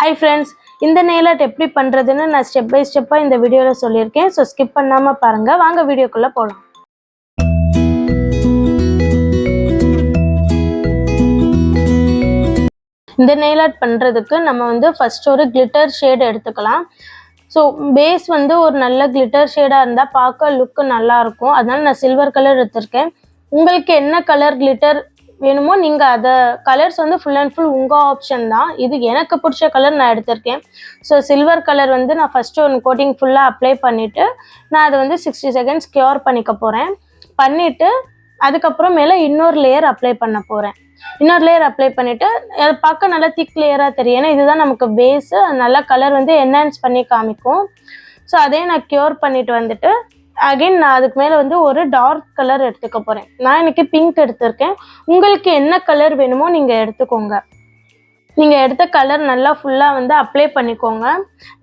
Hi friends, இந்த nail art எப்படி பண்றதுன்னு நான் ஸ்டெப் பை ஸ்டெப்பா இந்த வீடியோல சொல்லியிருக்கேன். சோ ஸ்கிப் பண்ணாம பாருங்க. வாங்க வீடியோக்குள்ள போலாம். இந்த nail art பண்றதுக்கு நம்ம வந்து ஃபர்ஸ்ட் ஒரு glitter shade எடுத்துக்கலாம். ஸோ பேஸ் வந்து ஒரு நல்ல கிளிட்டர் ஷேடாக இருந்தால் பார்க்க லுக்கு நல்லா இருக்கும். அதனால நான் சில்வர் கலர் எடுத்திருக்கேன். உங்களுக்கு என்ன கலர் கிளிட்டர் வேணுமோ நீங்கள் அதை கலர்ஸ் வந்து ஃபுல் அண்ட் ஃபுல் உங்கள் ஆப்ஷன் தான். இது எனக்கு பிடிச்ச கலர் நான் எடுத்திருக்கேன். ஸோ சில்வர் கலர் வந்து நான் ஃபஸ்ட்டு ஒரு கோட்டிங் ஃபுல்லாக அப்ளை பண்ணிவிட்டு நான் அதை வந்து 60 செகண்ட்ஸ் க்யூர் பண்ணிக்க போகிறேன். பண்ணிவிட்டு அதுக்கப்புறம் மேலே இன்னொரு லேயர் அப்ளை பண்ண போகிறேன். இன்னொரு லேயர் அப்ளை பண்ணிவிட்டு அதை பார்க்க நல்லா திக் லேயராக தெரியும். ஏன்னா இதுதான் நமக்கு பேஸு. நல்லா கலர் வந்து என்ஹான்ஸ் பண்ணி காமிக்கும். ஸோ அதையும் நான் க்யூர் பண்ணிவிட்டு வந்துட்டு அகெயின் நான் அதுக்கு மேலே வந்து ஒரு டார்க் கலர் எடுத்துக்க போகிறேன். நான் இன்றைக்கி பிங்க் எடுத்திருக்கேன். உங்களுக்கு என்ன கலர் வேணுமோ நீங்கள் எடுத்துக்கோங்க. நீங்கள் எடுத்த கலர் நல்லா ஃபுல்லாக வந்து அப்ளை பண்ணிக்கோங்க.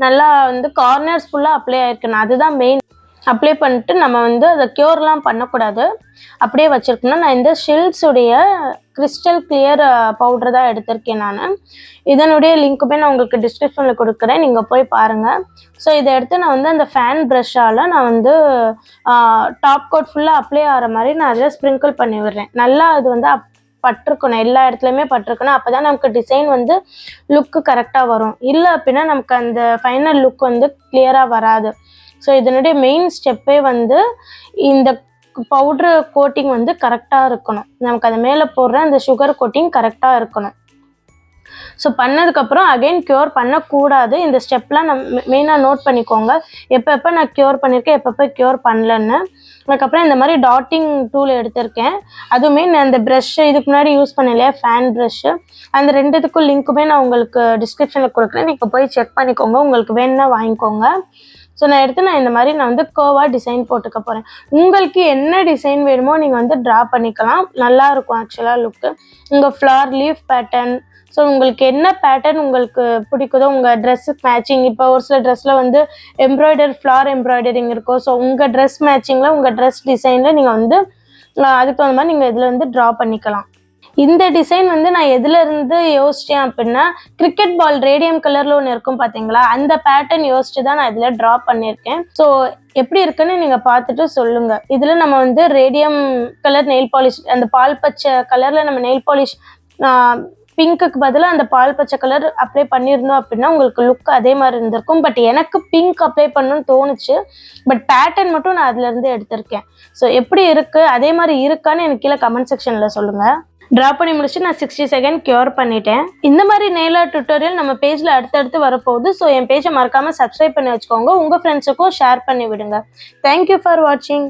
நல்லா வந்து கார்னர்ஸ் ஃபுல்லாக அப்ளை ஆகிருக்கணும். அதுதான் மெயின். அப்ளை பண்ணிட்டு நம்ம வந்து அதை க்யூர்லாம் பண்ணக்கூடாது, அப்படியே வச்சுருக்கணும். நான் இந்த ஷில்ஸுடைய கிறிஸ்டல் கிளியர் பவுடர் தான் எடுத்திருக்கேன் நான். இதனுடைய லிங்க்குமே நான் உங்களுக்கு டிஸ்கிரிப்ஷனில் கொடுக்குறேன், நீங்கள் போய் பாருங்கள். ஸோ இதை எடுத்து நான் வந்து அந்த ஃபேன் ப்ரஷ்ஷால் நான் வந்து டாப் கோட் ஃபுல்லாக அப்ளை ஆகிற மாதிரி நான் அதை ஸ்ப்ரிங்கிள் பண்ணி விடுறேன். நல்லா அது வந்து பட்டிருக்கணும், எல்லா இடத்துலையுமே பட்டிருக்கணும். அப்போ தான் நமக்கு டிசைன் வந்து லுக்கு கரெக்டாக வரும். இல்லை அப்படின்னா நமக்கு அந்த ஃபைனல் லுக் வந்து கிளியராக வராது. ஸோ இதனுடைய மெயின் ஸ்டெப்பே வந்து இந்த பவுட்ரு கோட்டிங் வந்து கரெக்டாக இருக்கணும். நமக்கு அது மேலே போடுற அந்த சுகர் கோட்டிங் கரெக்டாக இருக்கணும். ஸோ பண்ணதுக்கப்புறம் அகெயின் க்யூர் பண்ணக்கூடாது. இந்த ஸ்டெப்லாம் மெயினாக நோட் பண்ணிக்கோங்க. எப்போ நான் க்யூர் பண்ணியிருக்கேன், எப்போ க்யூர் பண்ணலன்னு. அதுக்கப்புறம் இந்த மாதிரி டாட்டிங் டூல் எடுத்திருக்கேன். அதுவுமே நான் அந்த ப்ரஷ்ஷு இதுக்கு முன்னாடி யூஸ் பண்ண இல்லையா, ஃபேன் ப்ரஷ்ஷு, அந்த ரெண்டுத்துக்கும் லிங்க்குமே நான் உங்களுக்கு டிஸ்கிரிப்ஷனில் கொடுக்குறேன். நீங்கள் போய் செக் பண்ணிக்கோங்க, உங்களுக்கு வேணும்னா வாங்கிக்கோங்க. ஸோ நான் இந்த மாதிரி நான் வந்து கர்வாக டிசைன் போட்டுக்க போகிறேன். உங்களுக்கு என்ன டிசைன் வேணுமோ நீங்கள் வந்து ட்ரா பண்ணிக்கலாம். நல்லாயிருக்கும் ஆக்சுவலாக லுக்கு. உங்கள் ஃப்ளார் லீஃப் பேட்டர்ன், ஸோ உங்களுக்கு என்ன பேட்டர்ன் உங்களுக்கு பிடிக்குதோ உங்கள் ட்ரெஸ்ஸுக்கு மேட்சிங். இப்போ ஒரு சில ட்ரெஸ்ஸில் வந்து ஃப்ளார் எம்ப்ராய்டரிங் இருக்கும். ஸோ உங்கள் ட்ரெஸ் மேட்சிங்கில் உங்கள் ட்ரெஸ் டிசைனில் நீங்கள் வந்து அதுக்கு தகுந்த மாதிரி நீங்கள் இதில் வந்து ட்ரா பண்ணிக்கலாம். இந்த டிசைன் வந்து நான் எதுலேருந்து யோசித்தேன் அப்படின்னா, கிரிக்கெட் பால் ரேடியம் கலரில் ஒன்று இருக்கும் பார்த்தீங்களா, அந்த பேட்டர்ன் யோசிச்சு தான் நான் இதில் ட்ரா பண்ணியிருக்கேன். ஸோ எப்படி இருக்குன்னு நீங்கள் பார்த்துட்டு சொல்லுங்கள். இதில் நம்ம வந்து ரேடியம் கலர் நெயில் பாலிஷ், அந்த பால் பச்சை கலரில் நம்ம நெயில் பாலிஷ் பிங்க்குக்கு பதிலாக அந்த பால் பச்சை கலர் அப்ளை பண்ணியிருந்தோம் அப்படின்னா உங்களுக்கு லுக் அதே மாதிரி இருந்திருக்கும். பட் எனக்கு பிங்க் அப்ளை பண்ணணும்னு தோணுச்சு. பட் பேட்டர்ன் மட்டும் நான் அதுலேருந்து எடுத்திருக்கேன். ஸோ எப்படி இருக்குது, அதே மாதிரி இருக்கான்னு எனக்கு கீழே கமெண்ட் செக்ஷனில் சொல்லுங்கள். ட்ரா பண்ணி முடிச்சுட்டு நான் 60 செகண்ட் க்யூர் பண்ணிட்டேன். இந்த மாதிரி நெயில் ஆர்ட் டியூட்டோரியல் நம்ம பேஜில் அடுத்தடுத்து வரப்போகுது. ஸோ என் பேஜை மறக்காமல் சப்ஸ்கிரைப் பண்ணி வச்சுக்கோங்க. உங்கள் ஃப்ரெண்ட்ஸுக்கும் ஷேர் பண்ணி விடுங்க. தேங்க்யூ ஃபார் வாட்சிங்.